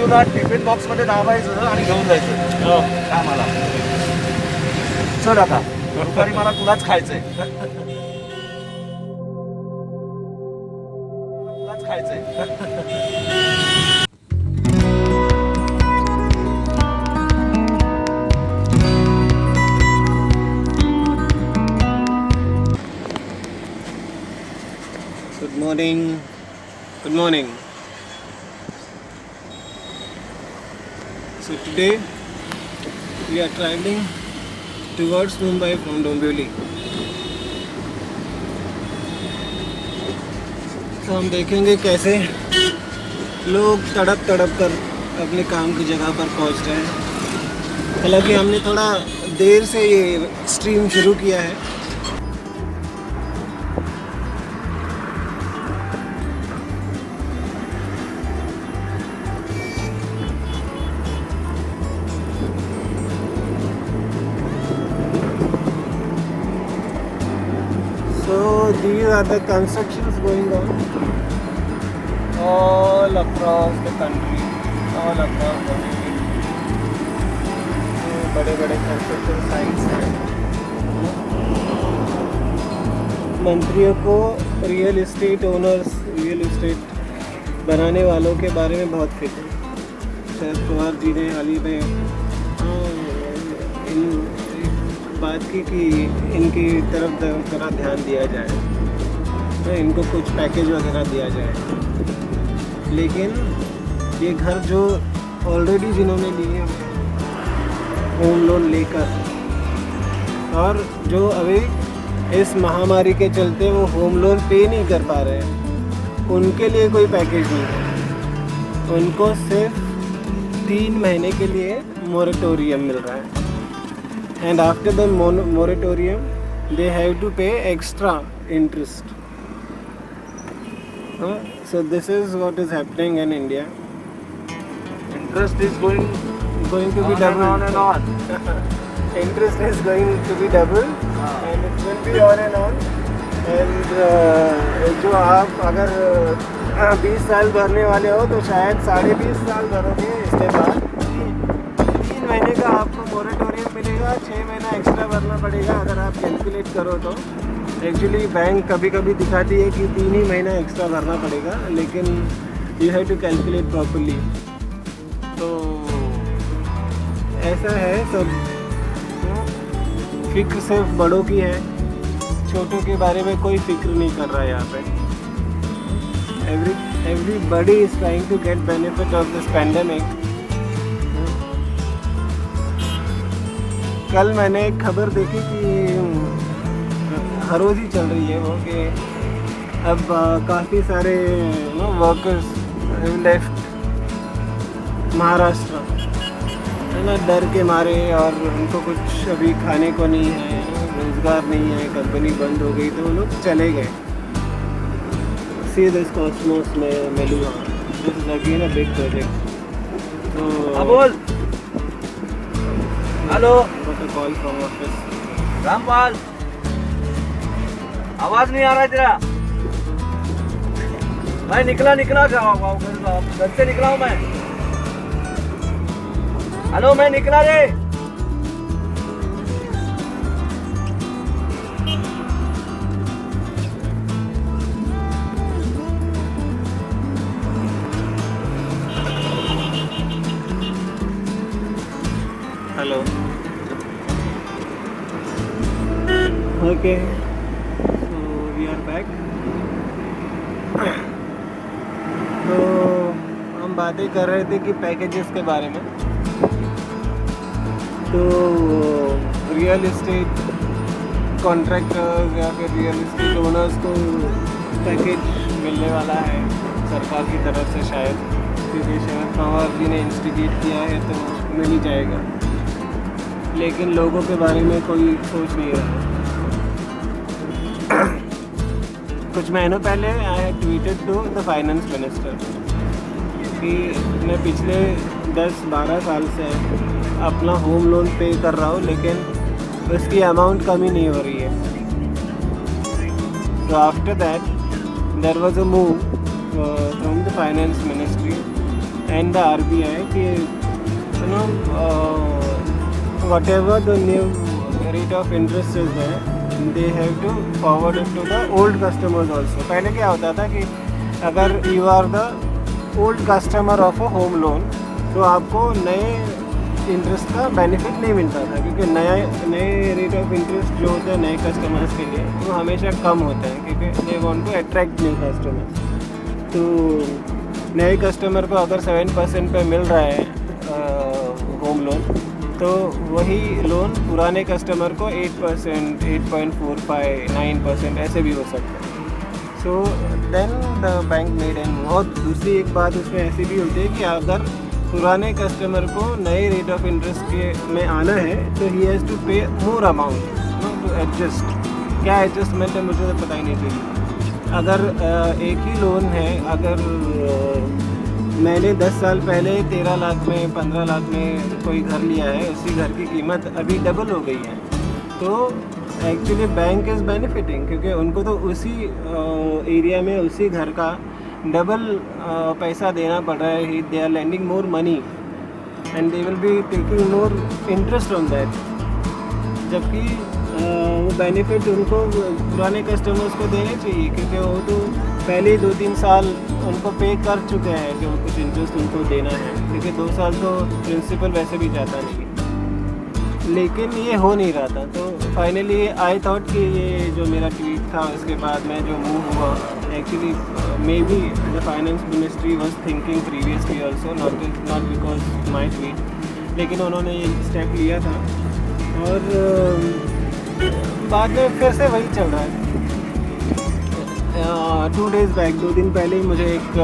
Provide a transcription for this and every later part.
डब्ल्यूला tiffin बॉक्समध्ये दाबायचं आणि घेऊन जायचं कामाला. चल आता दुपारी मला तुलाच खायचंय. तुलाच खायचंय. Good morning. Good morning. So today we are traveling towards Mumbai from Dombivli. तो हम देखेंगे कैसे लोग तड़प कर अपने काम की जगह पर पहुंच रहे हैं. हालांकि हमने थोड़ा देर से ये स्ट्रीम शुरू किया है. So these are the constructions going on all across the country, all across the country. बड़े बड़े कंस्ट्रक्शन साइट्स हैं. मंत्रियों को real estate owners, real estate बनाने वालों के बारे में बहुत फिक्र है. शरद पवार जी ने हाल ही में बात की कि इनकी तरफ थोड़ा ध्यान दिया जाए, तो इनको कुछ पैकेज वगैरह दिया जाए. लेकिन ये घर जो ऑलरेडी जिन्होंने लिए होम लोन लेकर, और जो अभी इस महामारी के चलते वो होम लोन पे नहीं कर पा रहे हैं, उनके लिए कोई पैकेज नहीं है. उनको सिर्फ 3 महीने के लिए मोरेटोरियम मिल रहा है. And after the moratorium, they have to pay extra interest. So this is what is happening in India. Interest is going to be doubled. on and on. Interest is going to be doubled, and it will be on and on. And जो आप अगर 20 साल भरने वाले हो तो शायद 20.5 साल भरोगे. इसके बाद 3 महीने का आपको मोरेटोरियम मिलेगा, 6 महीना एक्स्ट्रा भरना पड़ेगा. अगर आप कैलकुलेट करो तो एक्चुअली बैंक कभी कभी दिखाती है कि 3 ही महीना एक्स्ट्रा भरना पड़ेगा, लेकिन you have to calculate properly. तो ऐसा है सब. फिक्र सिर्फ बड़ों की है, छोटों के बारे में कोई फिक्र नहीं कर रहा है यहाँ पे. everybody is trying to get benefit of this pandemic. कल मैंने एक खबर देखी कि हर रोज़ ही चल रही है वो, कि अब काफ़ी सारे वर्कर्स लेफ्ट महाराष्ट्र, है ना, डर के मारे, और उनको कुछ अभी खाने को नहीं है, रोज़गार नहीं है, कंपनी बंद हो गई, तो वो लोग चले गए. सी दिस कॉस्मोस में Meluha, this is again a big project. तो बोल. Hello call from office. Rampal, आवाज नहीं आ रहा है तेरा. मैं निकला घर से निकला हूँ मैं. हेलो, मैं निकला रे. Hello. Okay, so we are back. तो हम बातें कर रहे थे कि पैकेजेस के बारे में. तो रियल इस्टेट कॉन्ट्रैक्टर्स या फिर रियल इस्टेट ओनर्स को पैकेज मिलने वाला है सरकार की तरफ से शायद, क्योंकि शरद पवार जी ने इंस्टीगेट किया है तो मिल ही जाएगा. लेकिन लोगों के बारे में कोई सोच नहीं रहा. कुछ महीनों पहले I had tweeted to the finance minister कि मैं पिछले 10-12 साल से अपना होम लोन पे कर रहा हूँ, लेकिन उसकी अमाउंट कम ही नहीं हो रही है. So after that, there was a move from the finance ministry, and the RBI कि whatever the new rate of interest is there, they have to forward it to the old customers also. पहले क्या होता था कि अगर you are the old customer of a home loan तो आपको नए इंटरेस्ट का बेनिफिट नहीं मिलता था, क्योंकि नए रेट ऑफ इंटरेस्ट जो होते हैं नए कस्टमर्स के लिए वो हमेशा कम होते हैं, क्योंकि they want to attract new customers. तो नए कस्टमर को अगर 7% पे मिल रहा है होम लोन, तो वही लोन पुराने कस्टमर को 8%, 8.45, 9% ऐसे भी हो सकता है। So then the bank made and और दूसरी एक बात उसमें ऐसी भी होती है कि अगर पुराने कस्टमर को नए रेट ऑफ इंटरेस्ट के में आना है तो ही हैज़ टू पे मोर अमाउंट टू एडजस्ट। क्या एडजस्टमेंट है मुझे तो पता ही नहीं चली। अगर एक ही लोन है, अगर मैंने 10 साल पहले 13 लाख में 15 लाख में कोई घर लिया है, उसी घर की कीमत अभी डबल हो गई है, तो एक्चुअली बैंक इज़ बेनिफिटिंग, क्योंकि उनको तो उसी एरिया में उसी घर का डबल पैसा देना पड़ रहा है। They are lending more money and they will be taking more interest on that, जबकि वो बेनिफिट उनको पुराने कस्टमर्स को देने चाहिए, क्योंकि वो तो पहले 2-3 साल उनको पे कर चुके हैं कि वो कुछ इंटरेस्ट उनको देना है, क्योंकि 2 साल तो प्रिंसिपल वैसे भी जाता नहीं, लेकिन ये हो नहीं रहा था। तो फाइनली आई थॉट कि ये जो मेरा ट्वीट था उसके बाद मैं जो मूव हुआ, actually may be the finance ministry was thinking previously also, not because my tweet, लेकिन उन्होंने ये स्टेप लिया था और बाद में फिर से वही चल रहा है। 2 days बैक, 2 दिन पहले ही मुझे एक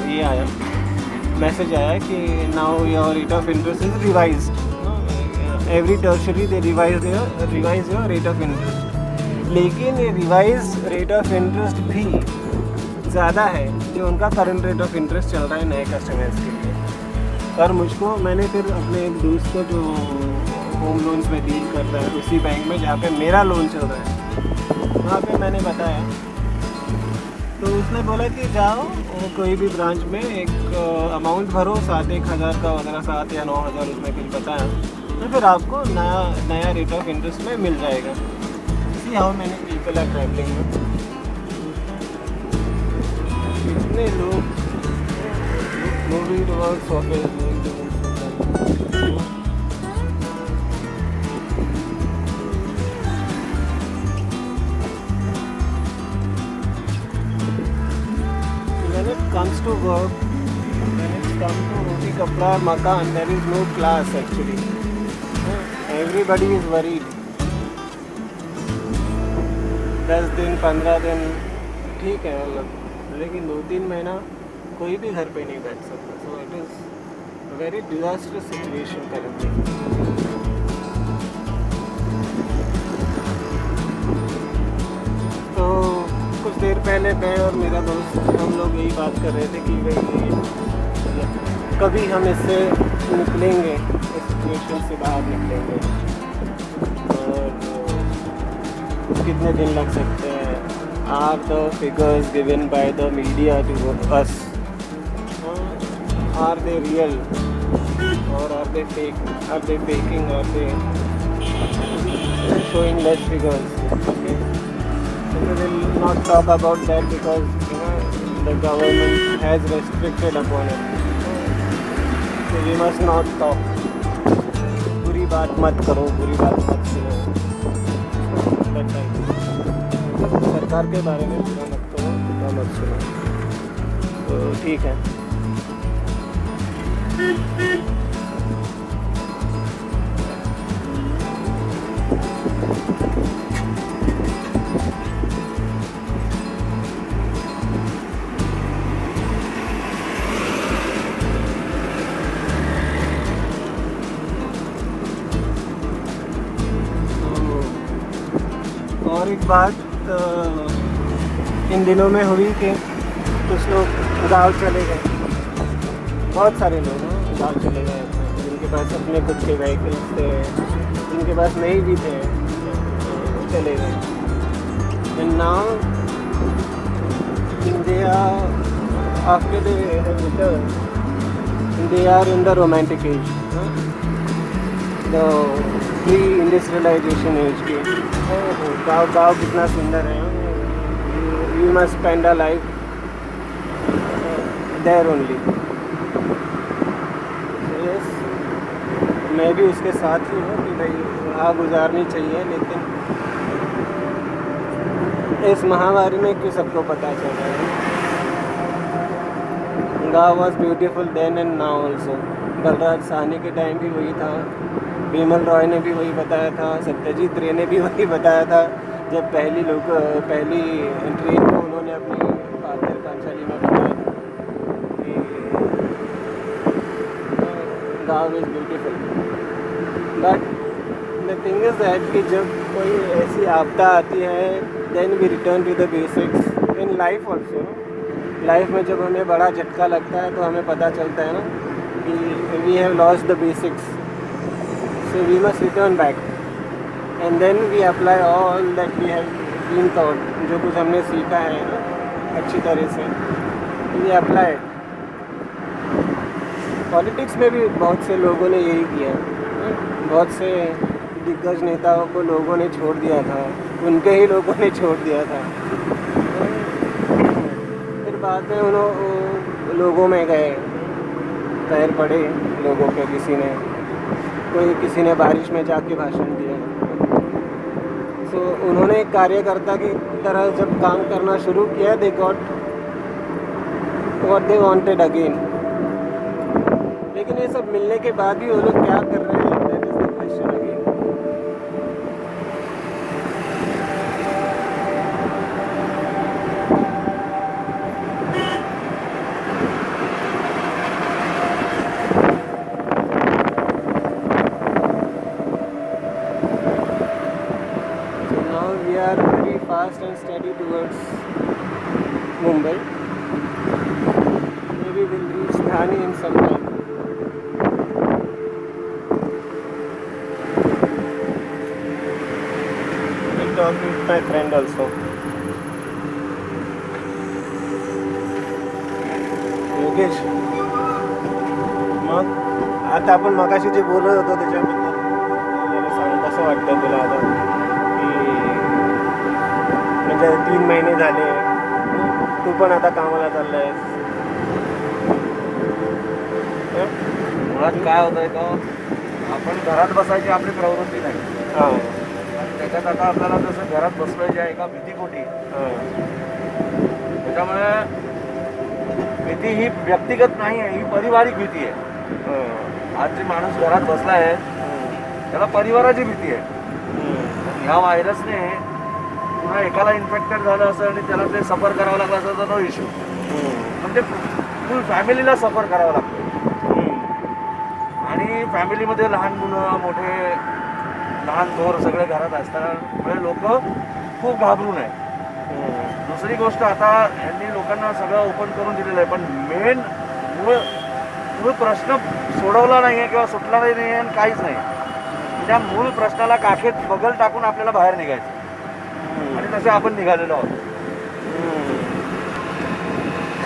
ये आया, मैसेज आया कि now your rate of interest is revised, every tertiary they revise your rate of interest. लेकिन ये रिवाइज रेट ऑफ इंटरेस्ट भी ज़्यादा है जो उनका करंट रेट ऑफ इंटरेस्ट चल रहा है नए कस्टमर्स के लिए। और मुझको, मैंने फिर अपने एक दोस्त को जो होम लोन्स में डील करता है उसी बैंक में जहाँ पे मेरा लोन चल रहा है, वहाँ पे मैंने बताया, तो उसने बोला कि जाओ कोई भी ब्रांच में एक अमाउंट भरो, 7-1 का वगैरह, 7 या 9 हज़ार उसमें कुछ बताया, तो फिर आपको नया रेट ऑफ इंटरेस्ट में मिल जाएगा। See how many people are travelling में, कितने लोग moving towards office. When it comes to work, when it comes to roti kapda makan, there is no class actually. Everybody is worried. 10 दिन 15 दिन ठीक है मतलब, लेकिन 2-3 महीना कोई भी घर पे नहीं बैठ सकता। So it is very disastrous situation currently. तो कुछ देर पहले मैं और मेरा दोस्त हम लोग यही बात कर रहे थे कि भाई कभी हम इससे निकलेंगे, इस सिचुएशन से बाहर निकलेंगे, और कितने दिन लग सकते हैं। Are the figures given by the media to us, are they real or are they fake, are they faking, are they showing less figures? Okay, so we will not talk about that because the government has restricted upon it, so we must not talk. बुरी बात मत करो, बुरी बात मत सुनो, सरकार के बारे में बुरा मत करो, बुरा मत सुनो, तो ठीक है। और एक बात इन दिनों में हुई कि कुछ लोग गाँव चले गए, बहुत सारे लोग गाँव चले गए जिनके पास अपने खुद के व्हीकल्स थे, जिनके पास नहीं भी थे, चले गए। And now India after they have return, they are in the romantic age, the pre-industrialization age के गाँव गाँव कितना सुंदर है. You must spend a life there only. So yes, मैं भी उसके साथ ही हूँ कि भाई वहाँ गुजारनी चाहिए, लेकिन इस महामारी में क्यों सबको पता चल रहा है. गाँव was beautiful then and now also. Balraj Sahni के टाइम भी वही था, बिमल रॉय ने भी वही बताया था, सत्यजीत रे ने भी वही बताया था जब पहली ट्रेन को उन्होंने अपनी पाथर पांचाली में बताया कि गाँव is beautiful. But the thing is that कि जब कोई ऐसी आपदा आती है, then we return to the basics in life also. Life में जब हमें बड़ा झटका लगता है तो हमें पता चलता है ना कि we have lost the basics, so we must return back and then we apply all that we have been taught. जो कुछ हमने सीखा है ना अच्छी तरह से, वी अप्लाई. पॉलिटिक्स में भी बहुत से लोगों ने यही किया. बहुत से दिग्गज नेताओं को लोगों ने छोड़ दिया था, उनके ही लोगों ने छोड़ दिया था. फिर बाद में उन्होंने लोगों में गए, पैर पड़े लोगों के. किसी ने बारिश में जाके भाषण दिया. सो उन्होंने एक कार्यकर्ता की तरह जब काम करना शुरू किया, they got what they wanted again. लेकिन ये सब मिलने के बाद भी वो लोग क्या कर रहे हैं, that is the question again. Fast and steady towards Mumbai. Maybe we'll reach Thane in some time. I'll talk with my friend also. Yogesh, मग आता आपण मगाशी जे बोलत होतो त्याच्याबद्दल मला सांग, कसं वाटतं तुला आता की म्हणजे 3 महिने झाले, तू पण आता कामाला चाललायस. मुळात काय होतंय का, आपण घरात बसायची आपली प्रवृत्ती नाही. हां. आणि त्याच्यात आता आपल्याला जसं घरात बसवायची आहे एका भीतीपोटी. त्याच्यामुळे भीती ही व्यक्तिगत नाही आहे, ही पारिवारिक भीती आहे. आज जे माणूस घरात बसला आहे त्याला परिवाराची भीती आहे. ह्या व्हायरसने पुन्हा एकाला इन्फेक्टेड झालं असं आणि त्याला ते सफर करावं लागलं असं तर नो इश्यू. पण ते फुल फॅमिलीला सफर करावं लागतं. आणि फॅमिलीमध्ये लहान मुलं मोठे लहान थोर सगळे घरात असताना लोक खूप घाबरून आहेत. दुसरी गोष्ट, आता यांनी लोकांना सगळं ओपन करून दिलेलं आहे, पण मेन मूळ प्रश्न सोडवला नाही आहे किंवा सुटला नाही आहे आणि काहीच नाही. त्या मूळ प्रश्नाला काखेत बगल टाकून आपल्याला बाहेर निघायचं आणि तसे आपण निघालेलो आहोत.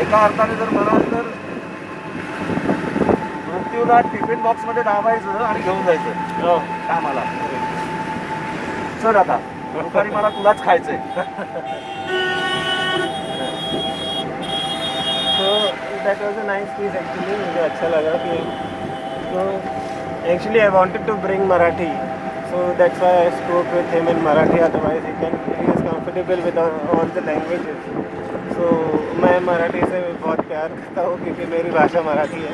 एका अर्थाने जर म्हणाल तर मृत्यूला टिफिन बॉक्समध्ये दाबायचं आणि घेऊन जायचं कामाला. चल आता दुपारी मला तुलाच खायचंय. तो that was a nice piece actually. मुझे अच्छा लगा कि तो actually I wanted to bring Marathi, so that's why I spoke with him in Marathi. Otherwise he is comfortable with all the languages. So मैं मराठी से बहुत प्यार करता हूँ क्योंकि मेरी भाषा मराठी है.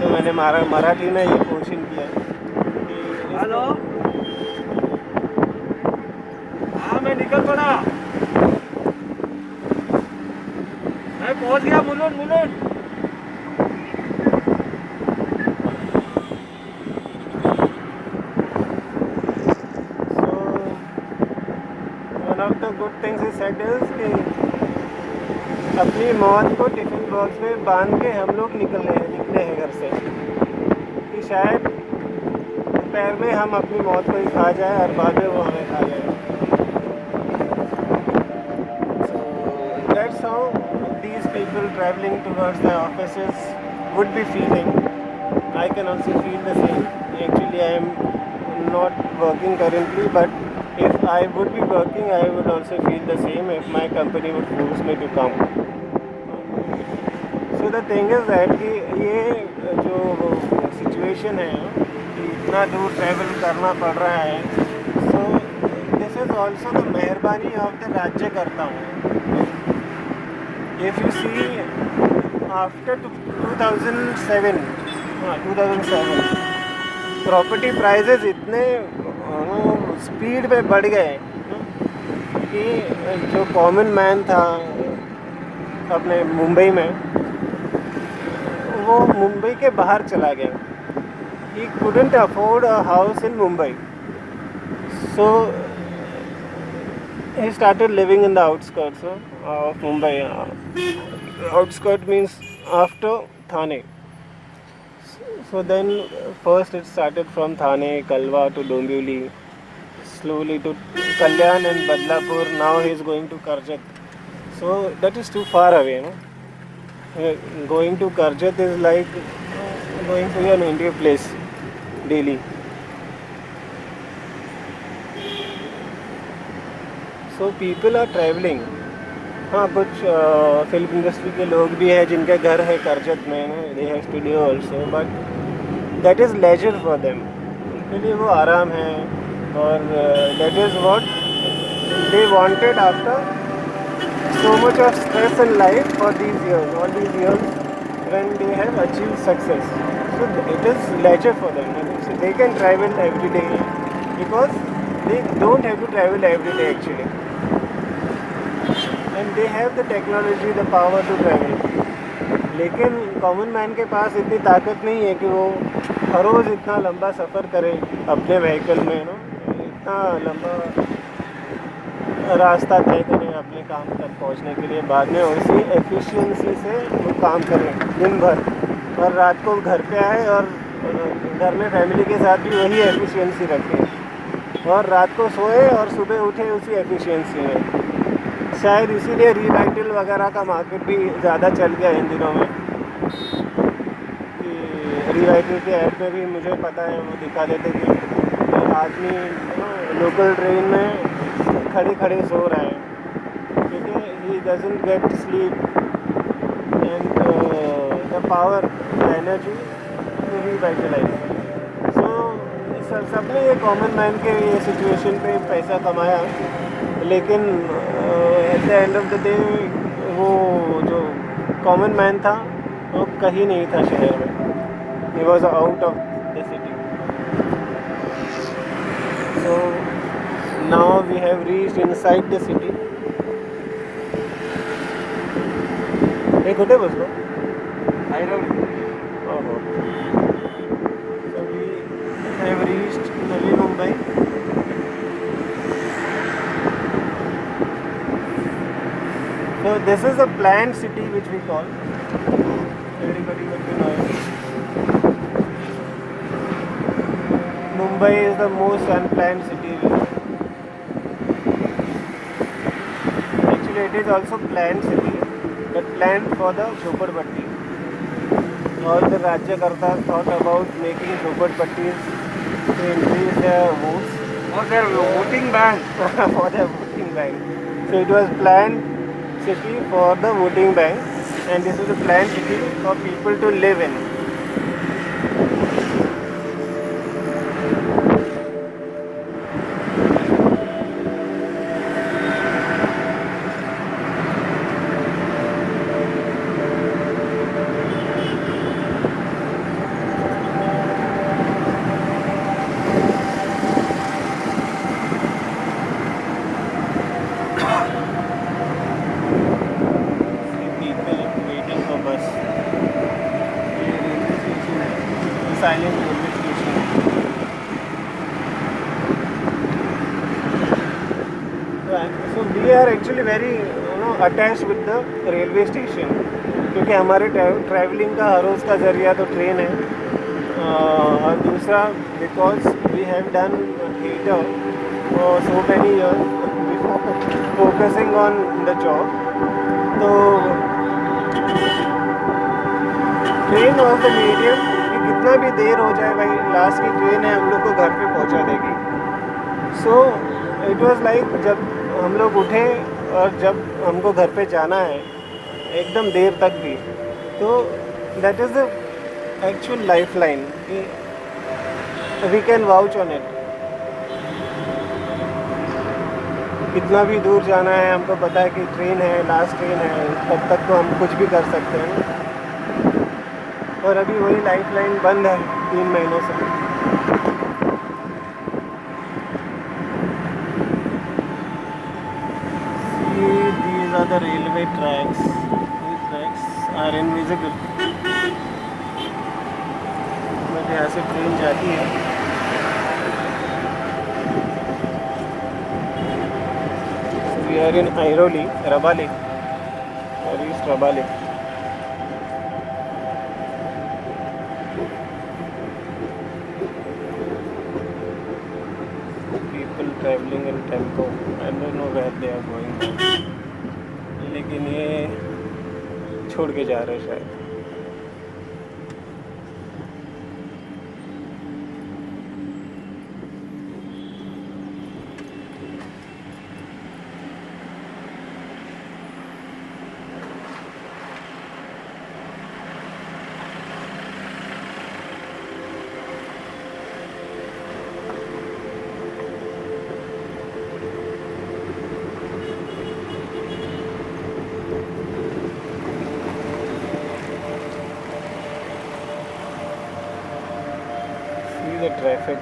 तो मैंने मराठी में ये कोशिश किया कि हेलो, हाँ मैं निकल पड़ा, मैं पहुंच गया Mulund. So one of the good things he said is कि अपनी मौत को टिफिन बॉक्स में बांध के हम लोग निकले हैं घर से, कि शायद दोपहर में हम अपनी मौत को ही खा जाए और बाद में वो हमें खा जाए. So that's how these people traveling towards their offices would be feeling. I can also feel the same. Actually, I am not working currently, but if I would be working, I would also feel the same if my company would force me to come. So the thing is that कि ये जो situation है कि इतना दूर travel करना पड़ रहा है, so this is also the मेहरबानी ऑफ द राज्यकर्ता हूँ. If you see after 2007, 2007 property prices इतने स्पीड में बढ़ गए कि जो कॉमन मैन था अपने मुंबई में, वो मुंबई के बाहर चला गया. He couldn't afford a house in Mumbai, so he started living in the outskirts of Mumbai. Outskirt means after Thane. So then first it started from Thane, Kalwa to Dombivli, slowly to Kalyan and Badlapur. Now he is going to Karjat. So that is too far away, no? Going to Karjat is like going to an India place daily. So people are traveling. हाँ, कुछ film industry के लोग भी हैं जिनके घर है करजत में, they have studio also, but that is leisure for them. उनके लिए वो आराम है, और that is what they wanted after so much of stress in life for these years, all these years when they have achieved success. So it is leisure for them. So they can travel every day because they don't have to travel every day actually. And they have the technology, the power to travel. लेकिन common man के पास इतनी ताकत नहीं है कि वो हर रोज़ इतना लंबा सफ़र करे अपने व्हीकल में, नो, इतना लंबा रास्ता तय करें अपने काम तक पहुंचने के लिए. बाद में उसी एफिशिएंसी से वो काम करें दिन भर, और रात को घर पे आए और घर में फैमिली के साथ भी वही एफिशिएंसी रखें, और रात को सोए और सुबह उठे उसी एफिशिएंसी में. शायद इसीलिए रीवाइटल वगैरह का मार्केट भी ज़्यादा चल गया इन दिनों में. कि रीवाइटल के ऐड में भी मुझे पता है वो दिखा देते कि आदमी लोकल ट्रेन में खड़े खड़े सो रहा है, ठीक है. He doesn't get sleep and the power energy to revitalise. So सबने ये कॉमन मैन के ये सिचुएशन पे पैसा कमाया, लेकिन at the end of the day वो जो कॉमन मैन था वो कहीं नहीं था शहर में. He was out of the city. So now we have reached inside the city. Hey, कुठे बसलो? ऐरवली. Oh. So we have reached Navi Mumbai. So this is a planned city which we call. Everybody will be knowing. Mumbai is the most unplanned city. It is also planned city, but planned for the Jhoppadpatti. All the Rajyakartas thought about making Jhoppadpattis to increase their votes. For their voting bank. For their voting bank. So it was planned city for the voting bank, and this is a planned city for people to live in. Silent railway station. So we are actually very attached with the railway station, क्योंकि हमारे travelling का हर रोज़ का ज़रिया तो train है, और दूसरा because we have done theatre for so many years before focusing on the job. तो ट्रेन वॉज द मीडियम कि कितना भी देर हो जाए भाई, लास्ट की ट्रेन है, हम लोग को घर पे पहुंचा देगी. सो इट वाज लाइक जब हम लोग उठे और जब हमको घर पे जाना है एकदम देर तक भी, तो that is the actual lifeline. We can vouch on it. कितना भी दूर जाना है, हमको पता है कि ट्रेन है, लास्ट ट्रेन है, तब तक तो हम कुछ भी कर सकते हैं. और अभी वही लाइफ लाइन बंद है 3 महीनों से. These are the railway tracks. These tracks are invisible. But यहाँ से ट्रेन जाती है. We are in Airoli, Rabali, or East Rabali. People traveling in tempo. I don't know where they are going now. लेकिन ये छोड़ के जा रहे हैं शायद. See the traffic.